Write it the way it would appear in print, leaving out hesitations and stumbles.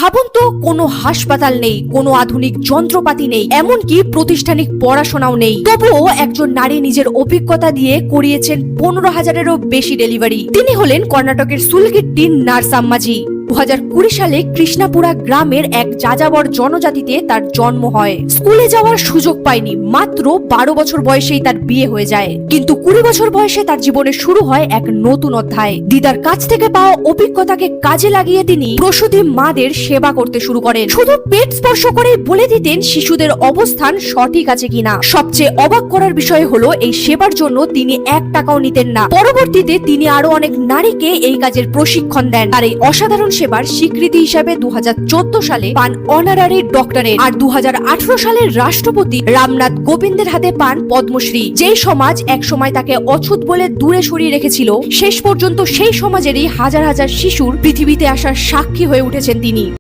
ভাবুন তো, কোনো হাসপাতাল নেই, কোনো আধুনিক যন্ত্রপাতি নেই, এমনকি প্রাতিষ্ঠানিক পড়াশোনাও নেই। তবুও একজন নারী নিজের অভিজ্ঞতা দিয়ে করিয়েছেন 15,000-এরও বেশি ডেলিভারি। তিনি হলেন কর্ণাটকের সুলগিট্টির নার্স আম্মাজি। 2020 সালে কৃষ্ণাপুরা গ্রামের এক যাযাবর জনজাতিতে তার জন্ম হয়। স্কুলে যাওয়ার সুযোগ পায়নি, মাত্র 12 বছর বয়সেই তার বিয়ে হয়ে যায়। কিন্তু 20 বছর বয়সে তার জীবনে শুরু হয় এক নতুন অধ্যায়। দিদার কাছ থেকে পাওয়া অভিজ্ঞতাকে কাজে লাগিয়ে তিনি প্রসূতি মাদের সেবা করতে শুরু করেন। শুধু পেট স্পর্শ করে বলে দিতেন শিশুদের অবস্থান সঠিক আছে কিনা। সবচেয়ে অবাক করার বিষয় হলো, এই সেবার জন্য তিনি 1 টাকাও নিতেন না। পরবর্তীতে তিনি আরো অনেক নারীকে এই কাজের প্রশিক্ষণ দেন। আর এই অসাধারণ সেবার স্বীকৃতি হিসাবে 2014 সালে পান অনারারি ডক্টরেট, আর 2018 সালে রাষ্ট্রপতি রামনাথ কোবিন্দের হাতে পান পদ্মশ্রী। যেই সমাজ এক সময় তাকে অছুত বলে দূরে সরিয়ে রেখেছিল, শেষ পর্যন্ত সেই সমাজেরই হাজার হাজার শিশুর পৃথিবীতে আসার সাক্ষী হয়ে উঠেছেন তিনি।